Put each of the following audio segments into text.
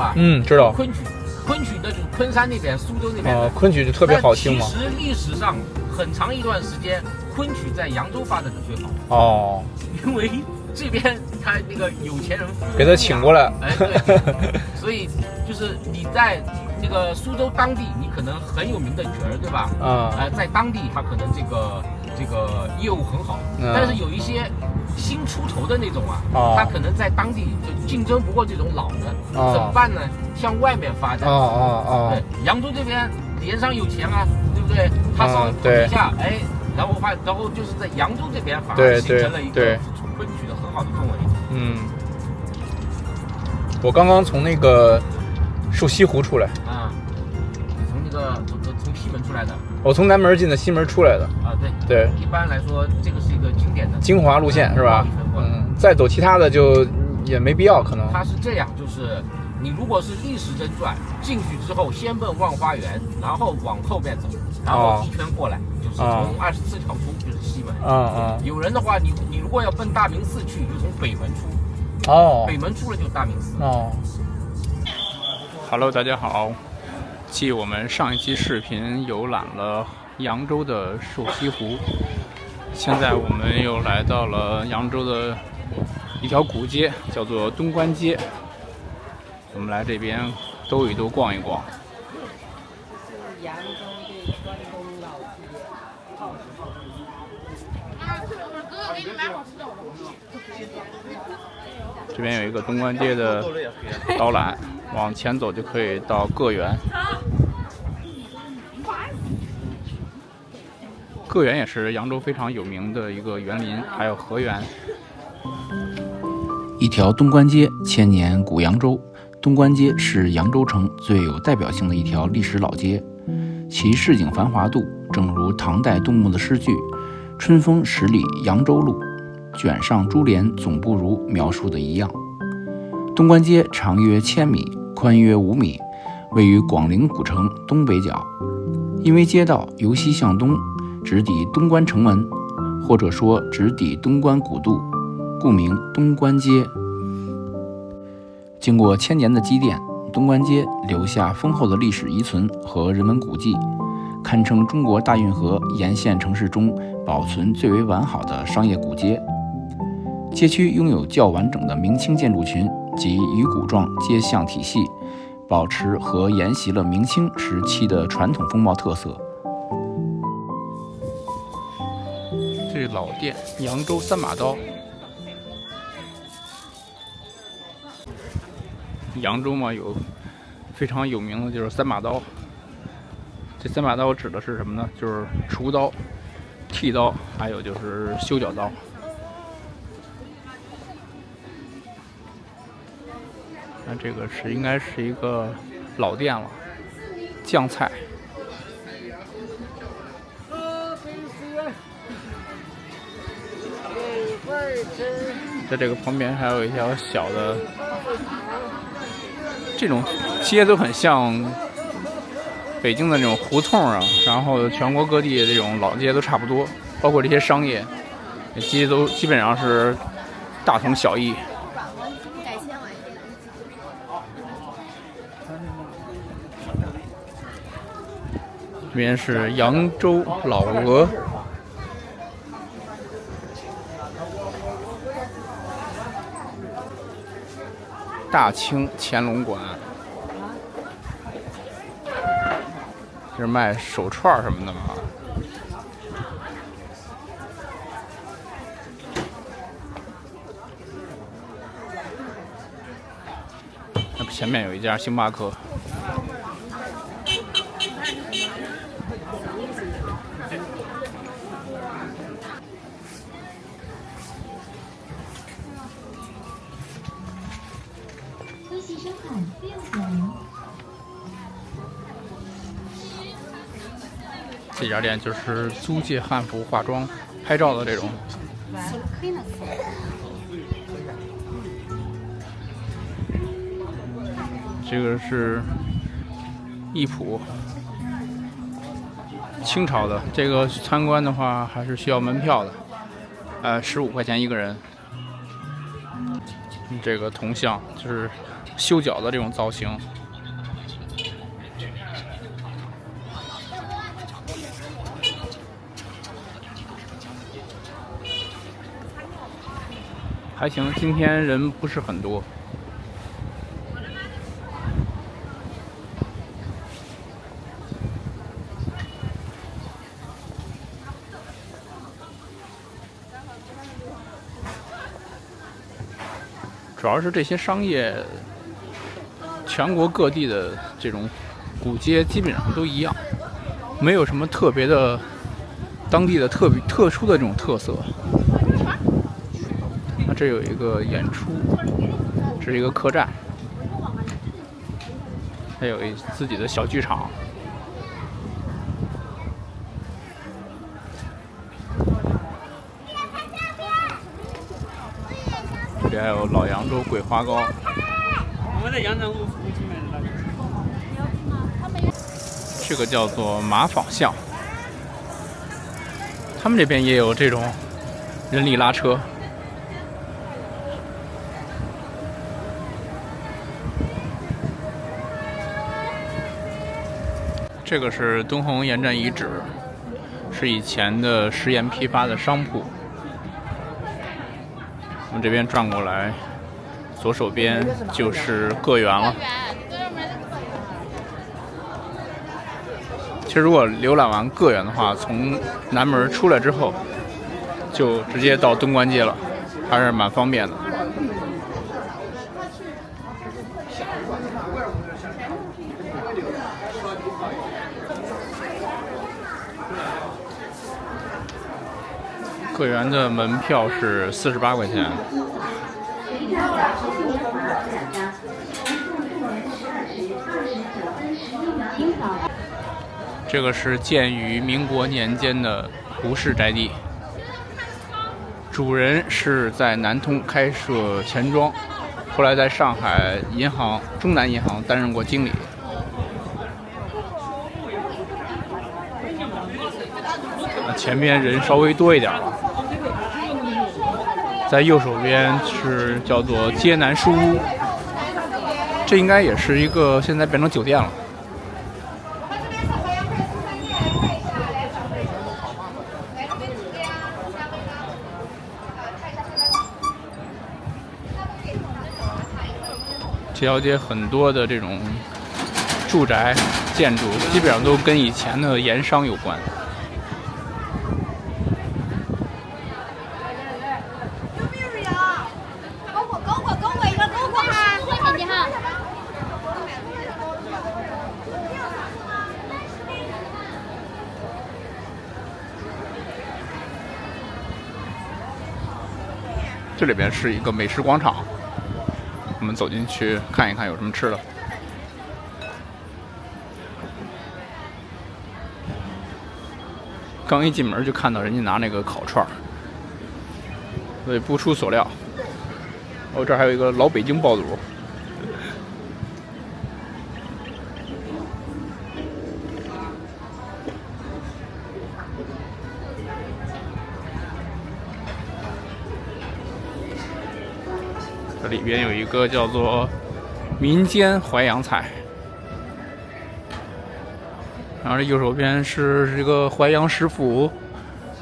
吧？嗯，知道。昆曲的就是昆山那边、苏州那边的。昆曲就特别好听嘛。其实历史上很长一段时间，昆曲在扬州发展的最好。哦。因为这边他那个有钱人给他请过来。哎，对。所以就是你在这个苏州当地，你可能很有名的角儿，对吧？在当地他可能这个业务很好，但是有一些新出头的那种他可能在当地就竞争不过这种老的，怎么办呢？向外面发展。对，扬州这边连商有钱对不对？他稍微补一下，哎，然后就是在扬州这边反而形成了一个昆曲的很好的氛围。嗯，我刚刚从那个瘦西湖出来。从西门出来的。我从南门进的，西门出来的。对。一般来说，这个是一个经典的精华路线，是吧？再走其他的就也没必要，可能。它是这样，就是你如果是逆时针转进去之后，先奔万花园，然后往后面走，然后一圈过来，就是从24条出，就是西门。有人的话，你如果要奔大明寺去，就从北门出。北门出了就大明寺。Hello， 大家好。继我们上一期视频游览了扬州的瘦西湖，现在我们又来到了扬州的一条古街，叫做东关街。我们来这边兜一兜，逛一逛。扬州的关东老街。这边有一个东关街的导览，往前走就可以到个园。个园也是扬州非常有名的一个园林，还有河园。一条东关街，千年古扬州。东关街是扬州城最有代表性的一条历史老街，其市井繁华度，正如唐代杜牧的诗句“春风十里扬州路，卷上珠帘总不如”描述的一样。东关街长约1000米，宽约5米，位于广陵古城东北角。因为街道由西向东，直抵东关城门，或者说直抵东关古渡，故名东关街。经过1000年的积淀，东关街留下丰厚的历史遗存和人文古迹，堪称中国大运河沿线城市中保存最为完好的商业古街。街区拥有较完整的明清建筑群及鱼骨状街巷体系，保持和沿袭了明清时期的传统风貌特色。这老店扬州三把刀。扬州嘛，有非常有名的就是三把刀。这三把刀指的是什么呢？就是厨刀、剃刀，还有就是修脚刀。那这个应该是一个老店了，酱菜。在这个旁边还有一条小的，这种街都很像北京的那种胡同啊，然后全国各地的这种老街都差不多，包括这些商业街都基本上是大同小异。这边是扬州老鹅。大清乾隆馆，这是卖手串什么的吗？那前面有一家星巴克。这家店就是租借汉服化妆、拍照的这种。这个是艺圃，清朝的。这个参观的话还是需要门票的，15块钱一个人。这个铜像就是修脚的这种造型。还行，今天人不是很多。主要是这些商业，全国各地的这种古街基本上都一样，没有什么特别的当地的特殊的这种特色。那这有一个演出，这是一个客栈，还有自己的小剧场。这里还有老扬州桂花糕。我们在扬州附近买的。这个叫做马坊巷，他们这边也有这种人力拉车。这个是敦煌沿站遗址，是以前的食盐批发的商铺。我们这边转过来，左手边就是个园了。其实如果浏览完个园的话，从南门出来之后，就直接到敦关街了，还是蛮方便的。个园的门票是48块钱。这个是建于民国年间的胡氏宅地，主人是在南通开设钱庄，后来在上海银行中南银行担任过经理。前边人稍微多一点了。在右手边是叫做街南书屋，这应该也是一个现在变成酒店了。这条街很多的这种住宅建筑，基本上都跟以前的盐商有关。这里边是一个美食广场，我们走进去看一看有什么吃的。刚一进门就看到人家拿那个烤串儿，所以不出所料。哦，这儿还有一个老北京爆肚。这里边有一个叫做民间淮扬菜，然后这右手边是这个淮扬食府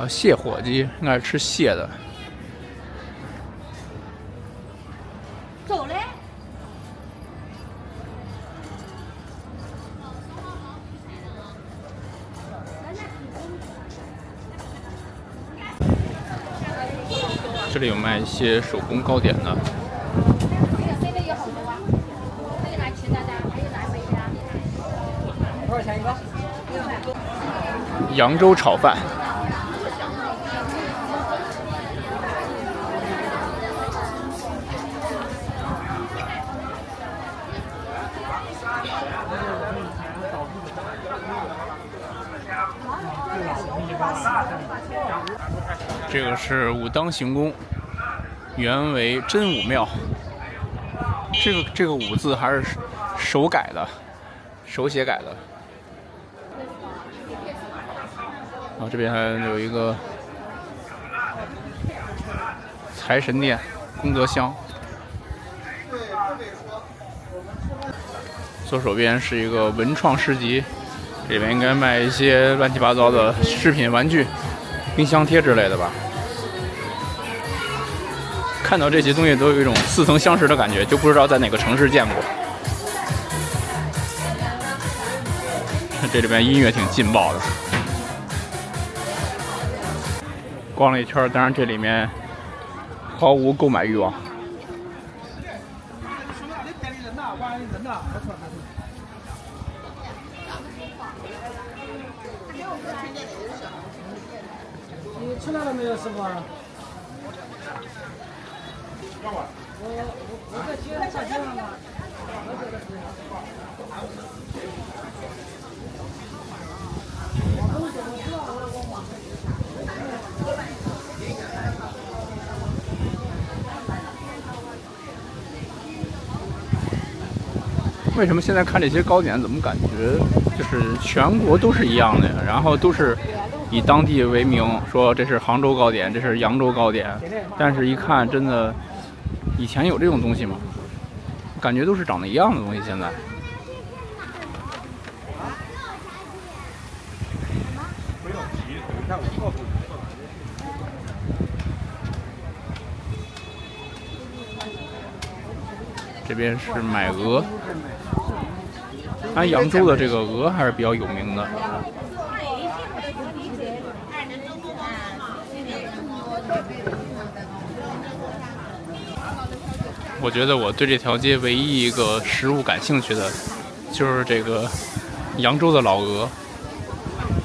蟹火鸡，应该是吃蟹的。走嘞。这里有卖一些手工糕点的。多少钱一个？扬州炒饭。这个是武当行宫，原为真武庙。这个武字还是手改的，手写改的。这边还有一个财神殿，功德箱。左手边是一个文创市集，这里面应该卖一些乱七八糟的饰品、玩具、冰箱贴之类的吧。看到这些东西都有一种似曾相识的感觉，就不知道在哪个城市见过。这里边音乐挺劲爆的。逛了一圈，当然这里面毫无购买欲望。你出来了没有，师傅？我在街上下街了吗？为什么现在看这些糕点，怎么感觉就是全国都是一样的呀？然后都是以当地为名，说这是杭州糕点，这是扬州糕点，但是一看真的，以前有这种东西吗？感觉都是长得一样的东西。现在这边是买鹅，扬州的这个鹅还是比较有名的。我觉得我对这条街唯一一个食物感兴趣的，就是这个扬州的老鹅，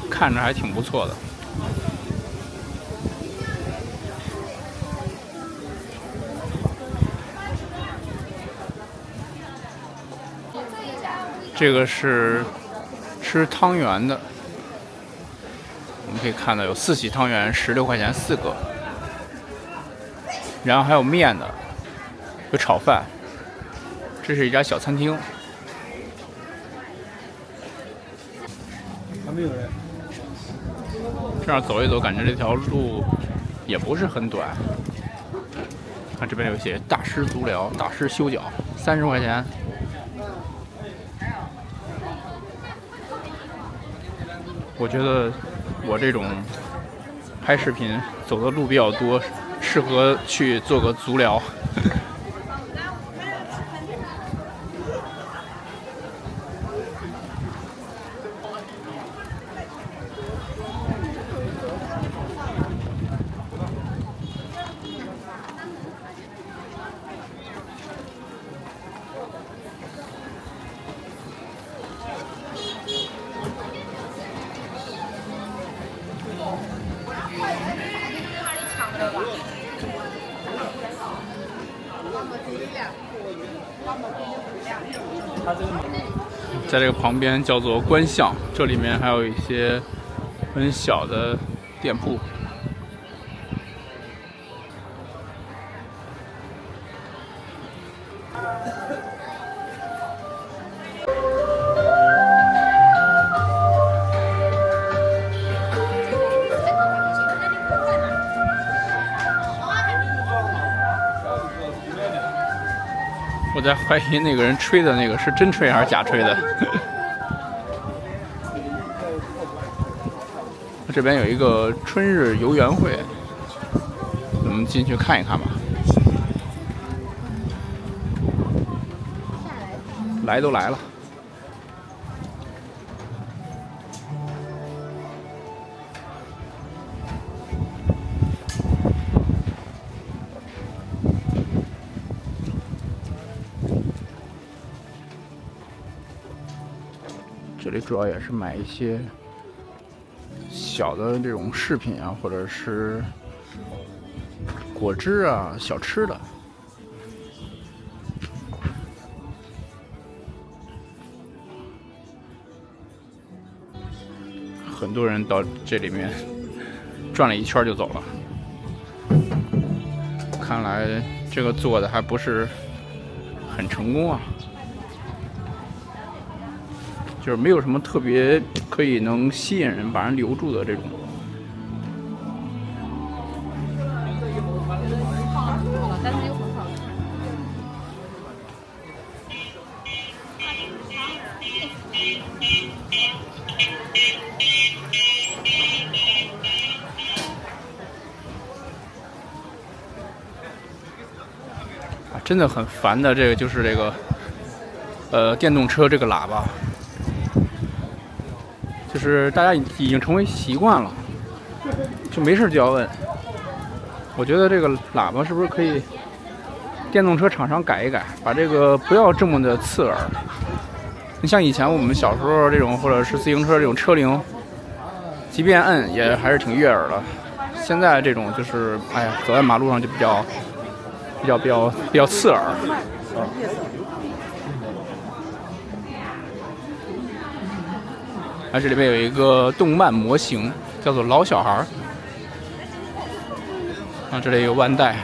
看着还挺不错的。这个是吃汤圆的，我们可以看到有4喜汤圆，16块钱4个，然后还有面的。有炒饭，这是一家小餐厅。还没有嘞。这样走一走，感觉这条路也不是很短。看这边有些大师足疗、大师修脚，30块钱。我觉得我这种拍视频走的路比较多，适合去做个足疗。在这个旁边叫做观巷，这里面还有一些很小的店铺。我在怀疑那个人吹的那个是真吹还是假吹的。这边有一个春日游园会，我们进去看一看吧。来都来了。这里主要也是买一些小的这种饰品啊，或者是果汁啊、小吃的。很多人到这里面转了一圈就走了，看来这个做的还不是很成功啊。就是没有什么特别可以能吸引人、把人留住的这种。但是又很好看。真的很烦的，这个就是这个电动车这个喇叭，就是大家已经成为习惯了，就没事就要摁。我觉得这个喇叭是不是可以电动车厂商改一改，把这个不要这么的刺耳。你像以前我们小时候这种，或者是自行车这种车铃，即便摁也还是挺悦耳的。现在这种就是，哎呀，走在马路上就比较刺耳。这里边有一个动漫模型，叫做老小孩。这里有万代。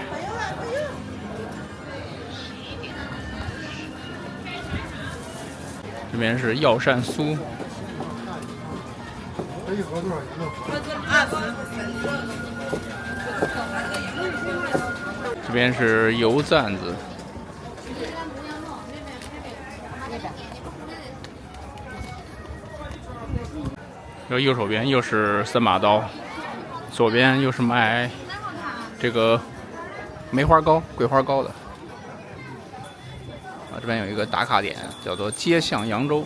这边是药膳酥。这边是油赞子。右手边又是3把刀，左边又是卖这个梅花糕、桂花糕的。这边有一个打卡点，叫做街巷扬州。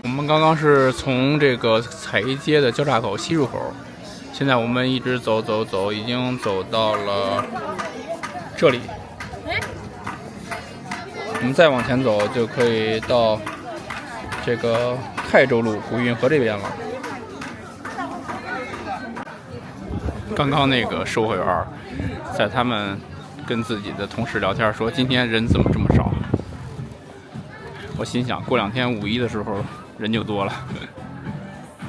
我们刚刚是从这个彩衣街的交叉口西入口，现在我们一直走，已经走到了这里。我们再往前走就可以到这个泰州路古运河这边了。刚刚那个售货员在他们跟自己的同事聊天说，今天人怎么这么少？我心想，过2天5一的时候人就多了，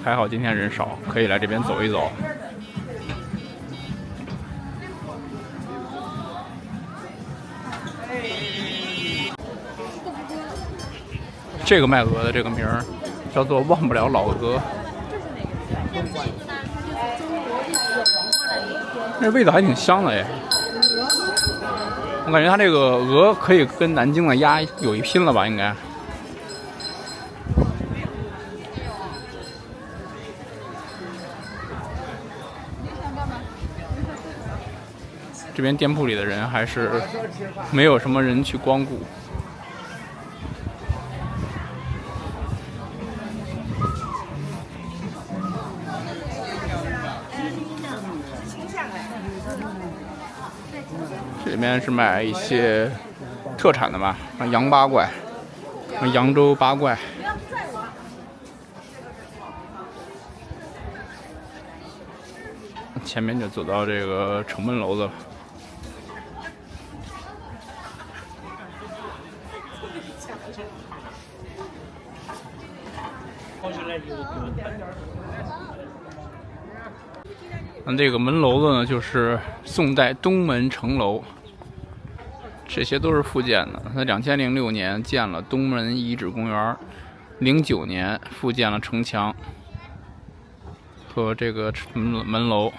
还好今天人少，可以来这边走一走。这个卖鹅的这个名儿叫做忘不了老鹅，那味道还挺香的耶。我感觉它这个鹅可以跟南京的鸭有一拼了吧，应该。这边店铺里的人还是没有什么人去光顾。这里面是卖一些特产的吧，羊八怪、扬州八怪。前面就走到这个城门楼子了。这个门楼子呢，就是宋代东门城楼，这些都是复建的。它2006年建了东门遗址公园，09年复建了城墙和这个门楼。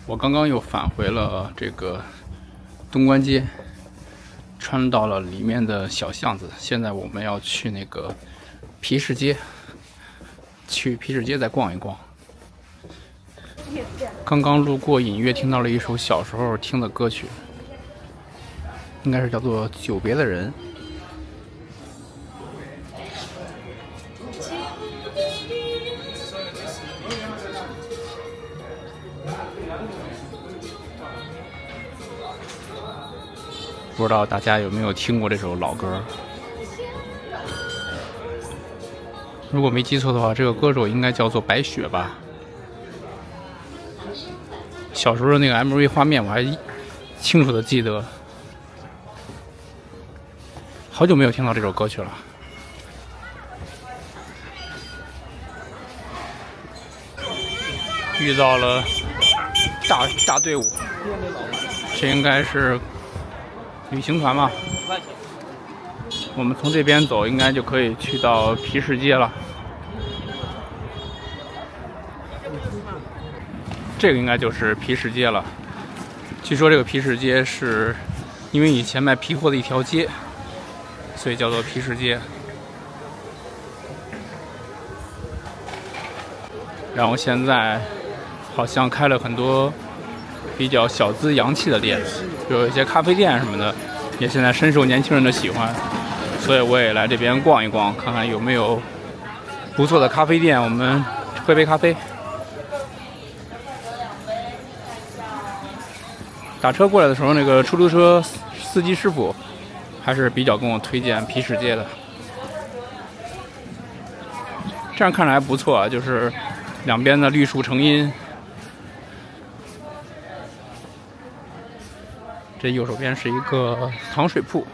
我刚刚又返回了这个东关街，穿到了里面的小巷子。现在我们要去那个皮市街，去皮市街再逛一逛。刚刚路过，隐约听到了一首小时候听的歌曲，应该是叫做《久别的人》。不知道大家有没有听过这首老歌？如果没记错的话，这个歌手应该叫做白雪吧。小时候的那个 MV 画面我还清楚的记得，好久没有听到这首歌曲了。遇到了大队伍，这应该是旅行团吧。我们从这边走，应该就可以去到皮市街了。这个应该就是皮市街了。据说这个皮市街是因为以前卖皮货的一条街，所以叫做皮市街。然后现在好像开了很多比较小资洋气的店，有一些咖啡店什么的，也现在深受年轻人的喜欢，所以我也来这边逛一逛，看看有没有不错的咖啡店，我们喝杯咖啡。打车过来的时候，那个出租车司机师傅还是比较跟我推荐皮市街的，这样看着还不错啊，就是两边的绿树成荫。这右手边是一个糖水铺，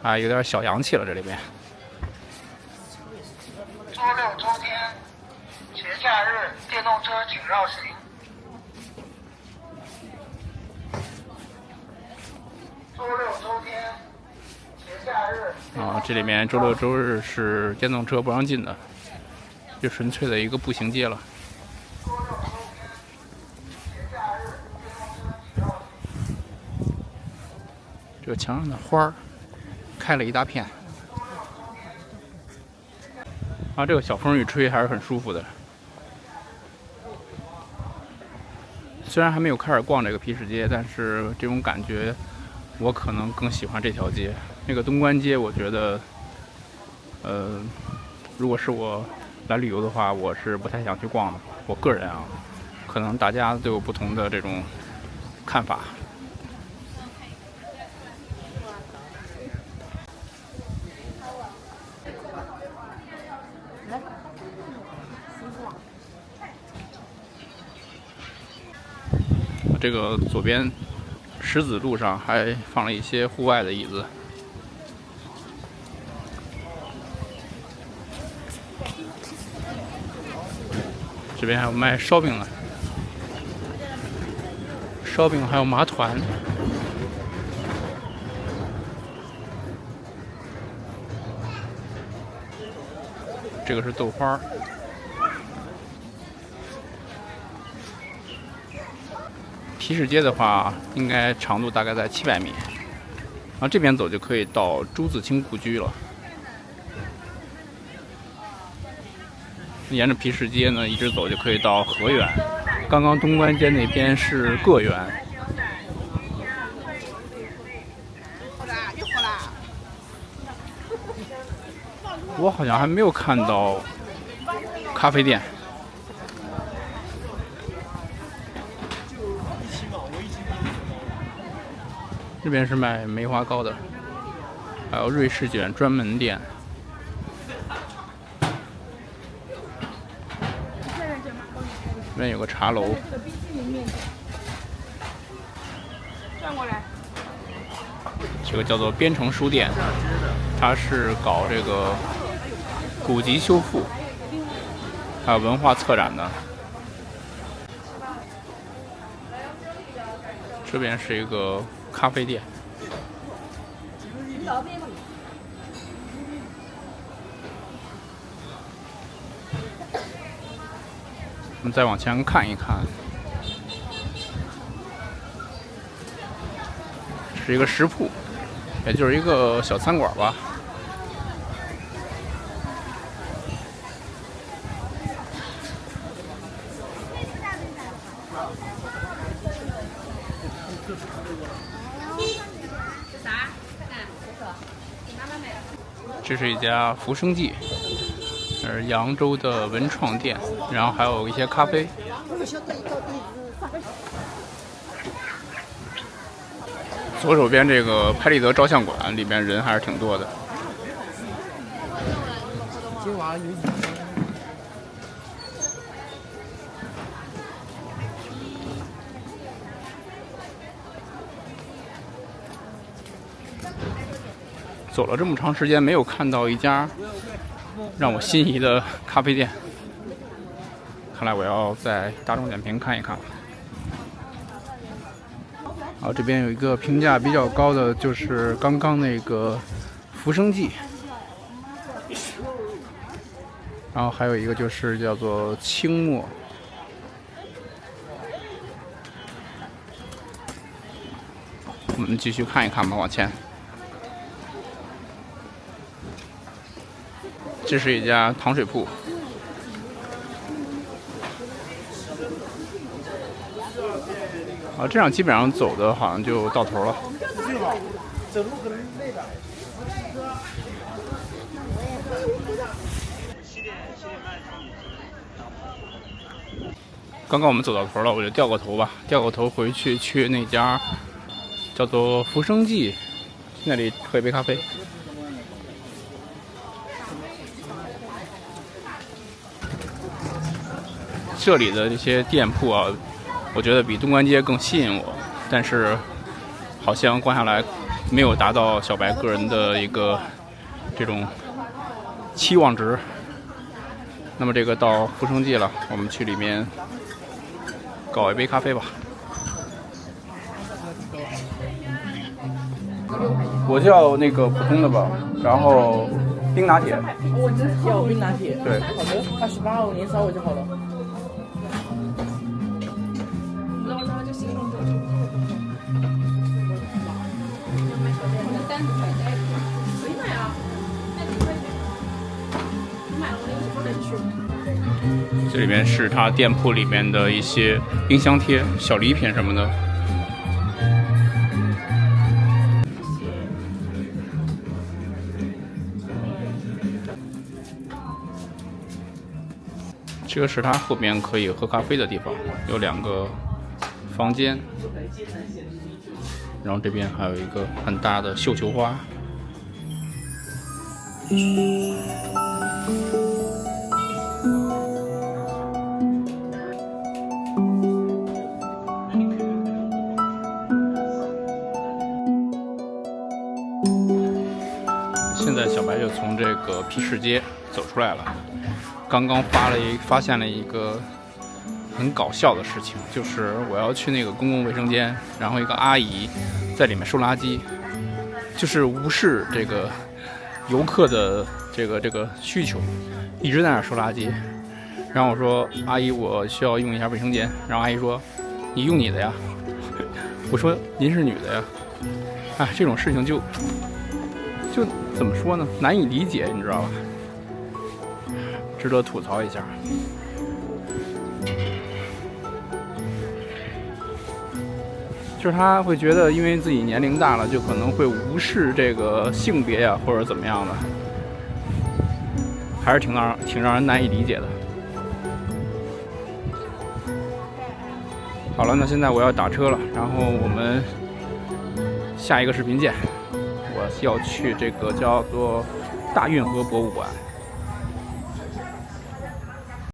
啊，有点小洋气了。这里边。周六、周天、节假日，电动车请绕行。周六、周天、节假日。啊，这里面周六、周日是电动车不让进的，就纯粹的一个步行街了。这个墙上的花儿开了一大片，啊，这个小风一吹还是很舒服的。虽然还没有开始逛这个皮市街，但是这种感觉，我可能更喜欢这条街。那个东关街，我觉得，如果是我来旅游的话，我是不太想去逛的。我个人啊，可能大家都有不同的这种看法。这个左边石子路上还放了一些户外的椅子。这边还有卖烧饼的，烧饼还有麻团。这个是豆花。皮市街的话，应该长度大概在700米，然后这边走就可以到朱自清故居了。沿着皮市街呢，一直走就可以到河源。刚刚东关街那边是个园。我好像还没有看到咖啡店。这边是卖梅花糕的，还有瑞士卷专门店。这边有个茶楼。这个叫做边城书店，它是搞这个古籍修复，还有文化策展的。这边是一个咖啡店。我们再往前看一看，是一个食铺，也就是一个小餐馆吧。这是一家福生记，是扬州的文创店，然后还有一些咖啡。左手边这个拍立得照相馆里面人还是挺多的。走了这么长时间，没有看到一家让我心仪的咖啡店，看来我要在大众点评看一看了。然后这边有一个评价比较高的，就是刚刚那个浮生记，然后还有一个就是叫做清末。我们继续看一看吧，往前。这是一家糖水铺。啊，这样基本上走的好像就到头了。走路可能累的。刚刚我们走到头了，我就掉个头吧，掉个头回去那家叫做浮生记，那里喝一杯咖啡。这里的这些店铺啊，我觉得比东关街更吸引我，但是好像逛下来没有达到小白个人的一个这种期望值。那么这个到浮生记了，我们去里面搞一杯咖啡吧。我叫那个普通的吧，然后冰拿铁。要冰拿铁。对。好的，28欧，您扫我就好了。这里面是他店铺里面的一些冰箱贴、小礼品什么的。这个是他后面可以喝咖啡的地方，有2个房间，然后这边还有一个很大的绣球花。现在小白就从这个批市街走出来了。刚刚发现了一个很搞笑的事情，就是我要去那个公共卫生间，然后一个阿姨在里面收垃圾，就是无视这个游客的这个需求，一直在那儿收垃圾。然后我说：“阿姨，我需要用一下卫生间。”然后阿姨说：“你用你的呀。”我说：“您是女的呀。”哎，这种事情就怎么说呢？难以理解，你知道吧？值得吐槽一下。就是他会觉得，因为自己年龄大了，就可能会无视这个性别呀，或者怎么样的，还是挺让人难以理解的。好了，那现在我要打车了，然后我们下一个视频见。我要去这个叫做大运河博物馆。